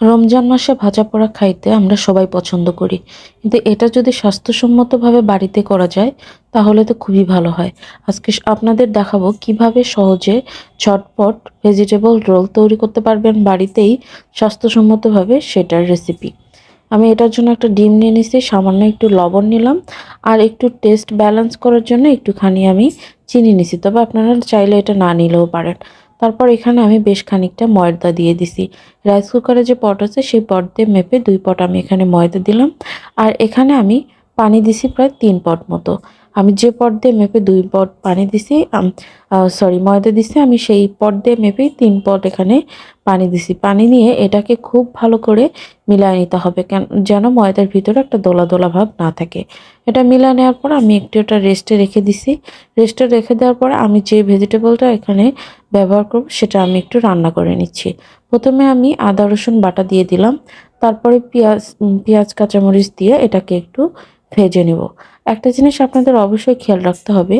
রমজান মাসে ভাজা পোড়া খাইতে আমরা সবাই পছন্দ করি, কিন্তু এটা যদি স্বাস্থ্যসম্মতভাবে বাড়িতে করা যায় তাহলে তো খুবই ভালো হয়। আজকে আপনাদের দেখাবো কিভাবে সহজে ঝটপট ভেজিটেবল রোল তৈরি করতে পারবেন বাড়িতেই স্বাস্থ্যসম্মতভাবে, সেটার রেসিপি। আমি এটার জন্য একটা ডিম নিয়ে নিছি, সামান্য একটু লবণ নিলাম, আর একটু টেস্ট ব্যালেন্স করার জন্য একটুখানি আমি চিনি নিছি, তবে আপনারা চাইলে এটা না নিলেও পারেন। তারপর এখানে আমি বেশ খানিকটা ময়দা দিয়ে দিছি। রাইস কুকারে যে পট আছে সেই পট দিয়ে মেপে 2 পট আমি এখানে ময়দা দিলাম। আর এখানে আমি পানি দিছি প্রায় 3 পট মতো। আমি যে পট দিয়ে মেপে 2 পট পানি দিছি, ময়দা দিছি, আমি সেই পট দিয়ে মেপেই 3 পট এখানে পানি দিছি। পানি নিয়ে এটাকে খুব ভালো করে মিলায় নিতে হবে, যেন ময়দার ভিতরে একটা দোলা দোলা ভাব না থাকে। এটা মিলায় নেওয়ার পর আমি একটু এটা রেস্টে রেখে দিছি। রেস্টে রেখে দেওয়ার পরে আমি যে ভেজিটেবলটা এখানে ব্যবহার করব সেটা আমি একটু রান্না করে নিচ্ছি। প্রথমে আমি আদা রসুন বাটা দিয়ে দিলাম, তারপরে পেঁয়াজ কাঁচামরিচ দিয়ে এটাকে একটু ভেজে নেব। একটা জিনিস আপনাদের অবশ্যই খেয়াল রাখতে হবে,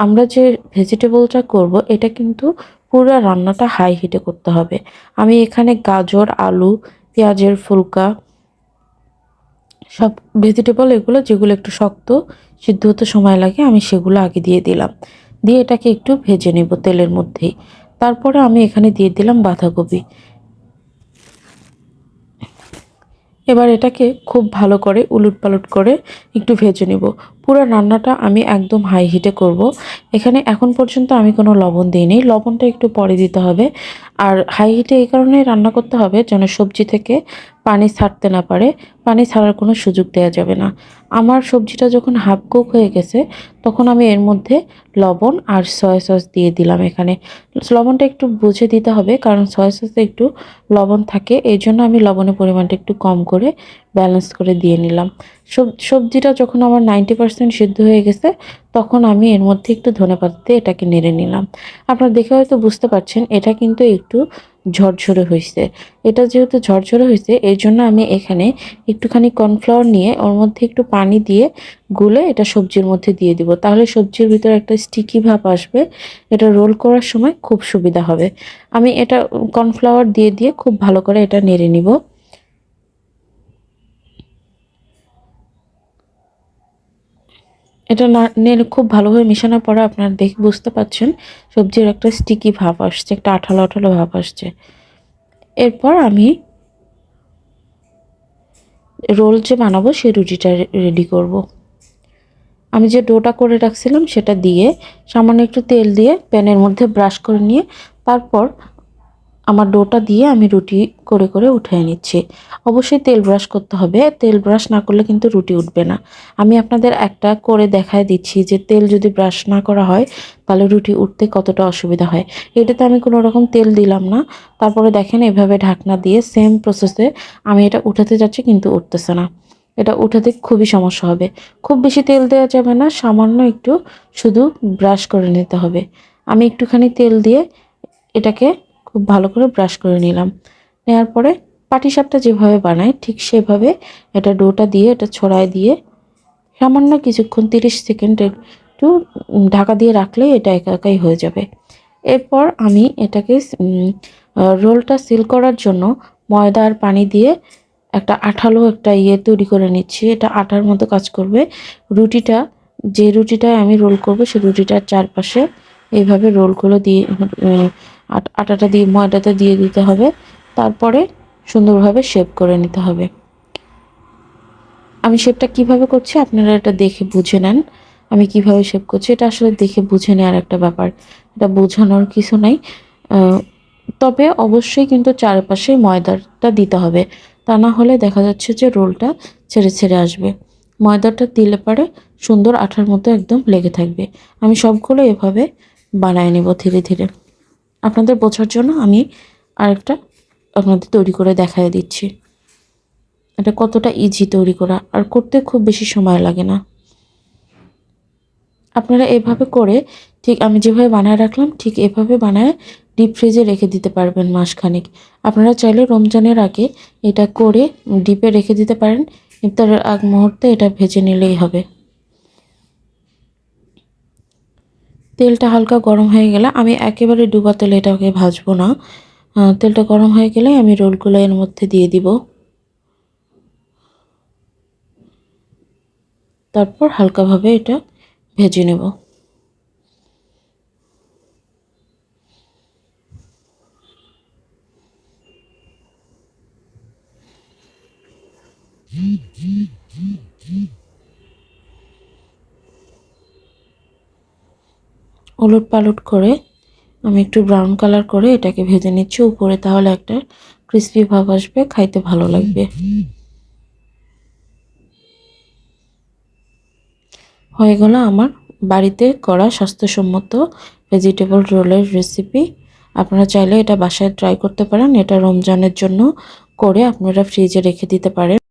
আমরা যে ভেজিটেবলটা করব এটা কিন্তু পুরো রান্নাটা হাই হিটে করতে হবে। আমি এখানে গাজর, আলু, পেঁয়াজের ফুলকা, সব ভেজিটেবল এগুলো যেগুলো একটু শক্ত সিদ্ধ হতে সময় লাগে আমি সেগুলো আগে দিয়ে দিলাম। দিয়ে এটাকে একটু ভেজে নেব তেলের মধ্যেই। তারপরে আমি এখানে দিয়ে দিলাম বাঁধাকপি। এবার এটাকে খুব ভালো করে উলটপালট করে একটু ভেজে নেব। পুরো রান্নাটা আমি একদম হাই হিটে করব। এখানে এখন পর্যন্ত আমি কোনো লবণ দিইনি, লবণটা একটু পরে দিতে হবে। আর হাই হিটে এই কারণে রান্না করতে হবে যেন সবজি থেকে পানি ছাড়তে না পারে, পানি ছাড়ার কোনো সুযোগ দেওয়া যাবে না। আমার সবজিটা যখন হাফ কুক হয়ে গেছে তখন আমি এর মধ্যে লবণ আর সয়া সস দিয়ে দিলাম। এখানে লবণটা একটু বুঝে দিতে হবে, কারণ সয়া সসে একটু লবণ থাকে, এই জন্য আমি লবণের পরিমাণটা একটু কম করে ব্যালেন্স করে দিয়ে নিলাম। সবজিটা যখন আমার 90% সিদ্ধ হয়ে গেছে তখন আমি এর মধ্যে একটু ধনেপাতা দিয়ে এটাকে নেড়ে নিলাম। আপনারা দেখে হয়তো বুঝতে পারছেন এটা কিন্তু একটু ঝরঝরে হয়েছে। এটা যেহেতু ঝরঝরে হয়েছে এই জন্য আমি এখানে একটুখানি কর্নফ্লাওয়ার নিয়ে ওর মধ্যে একটু পানি দিয়ে গুলে এটা সবজির মধ্যে দিয়ে দিব, তাহলে সবজির ভিতরে একটা স্টিকি ভাব আসবে, এটা রোল করার সময় খুব সুবিধা হবে। আমি এটা কর্নফ্লাওয়ার দিয়ে দিয়ে খুব ভালো করে এটা নেড়ে নিব। এটা না নেড়ে খুব ভালোভাবে মেশানোর পরে আপনারা দেখে বুঝতে পাচ্ছেন সবজির একটা স্টিকি ভাব আসছে, একটা আঠালো আঠালো ভাব আসছে। এরপর আমি রোল যে বানাবো সেই রুটিটা রেডি করব। আমি যে ডোটা করে রাখছিলাম সেটা দিয়ে সামান্য একটু তেল দিয়ে প্যানের মধ্যে ব্রাশ করে নিয়ে তারপর আমার ডোটা দিয়ে আমি রুটি করে করে উঠিয়ে নিচ্ছি। অবশ্যই তেল ব্রাশ করতে হবে, তেল ব্রাশ না করলে কিন্তু রুটি উঠবে না। আমি আপনাদের একটা করে দেখায় দিচ্ছি যে তেল যদি ব্রাশ না করা হয় তাহলে রুটি উঠতে কতটা অসুবিধা হয়। এটাতে আমি কোনো রকম তেল দিলাম না, তারপরে দেখেন এভাবে ঢাকনা দিয়ে সেম প্রসেসে আমি এটা উঠাতে যাচ্ছি কিন্তু উঠতেছে না। এটা উঠাতে খুবই সমস্যা হবে। খুব বেশি তেল দেওয়া যাবে না, সামান্য একটু শুধু ব্রাশ করে নিতে হবে। আমি একটুখানি তেল দিয়ে এটাকে খুব ভালো করে ব্রাশ করে নিলাম। নেওয়ার পরে পাটিসাপটা যেভাবে বানায় ঠিক সেভাবে এটা ডোটা দিয়ে এটা ছড়ায় দিয়ে সামান্য কিছুক্ষণ 30 সেকেন্ড একটু ঢাকা দিয়ে রাখলেই এটা একা একাই হয়ে যাবে। এরপর আমি এটাকে রোলটা সিল করার জন্য ময়দা আর পানি দিয়ে একটা আঠালো একটা তৈরি করে নিচ্ছি। এটা আটার মতো কাজ করবে। রুটিটা যে রুটিটায় আমি রোল করব সেই রুটিটার চারপাশে এইভাবে রোলগুলো দিয়ে আটাটা দিয়ে ময়দাটা দিয়ে দিতে হবে, তারপরে সুন্দরভাবে শেপ করে নিতে হবে। আমি শেপটা কিভাবে করছি আপনারা এটা দেখে বুঝে নেন। আমি কিভাবে শেপ করছি এটা আসলে দেখে বুঝে নেওয়ার একটা ব্যাপার, এটা বোঝানোর কিছু নাই। তবে অবশ্যই কিন্তু চারপাশে ময়দাটা দিতে হবে, তা না হলে দেখা যাচ্ছে যে রোলটা ছেড়ে ছেড়ে আসবে। ময়দাটা দিলে পরে সুন্দর আঠার মতো একদম লেগে থাকবে। আমি সবগুলো এভাবে বানায় নেব ধীরে ধীরে। আপনাদের বোঝার জন্য আমি আরেকটা আপনাদের তৈরি করে দেখায় দিচ্ছি এটা কতটা ইজি তৈরি করা, আর করতে খুব বেশি সময় লাগে না। আপনারা এভাবে করে ঠিক আমি যেভাবে বানায় রাখলাম ঠিক এভাবে বানায় ডিপ ফ্রিজে রেখে দিতে পারবেন মাসখানেক। আপনারা চাইলে রমজানের আগে এটা করে ডিপে রেখে দিতে পারেন, ইফতারের আগ মুহূর্তে এটা ভেজে নিলেই হবে। তেলটা হালকা গরম হয়ে গেলে আমি একেবারে ডুবা তেলে এটাকে ভাজবো না, তেলটা গরম হয়ে গেলে আমি রোলগুলো এর মধ্যে দিয়ে দিব। তারপর হালকাভাবে এটা ভেজে নেব। উলট পালট করে আমি একটু ব্রাউন কালার করে এটাকে ভেজে নিচ্ছি উপরে, তাহলে একটা ক্রিস্পি ভাব আসবে, খাইতে ভালো লাগবে। হয়ে গেল আমার বাড়িতে করা স্বাস্থ্যসম্মত ভেজিটেবল রোলের রেসিপি। আপনারা চাইলে এটা বাসায় ট্রাই করতে পারেন। এটা রমজানের জন্য করে আপনারা ফ্রিজে রেখে দিতে পারেন।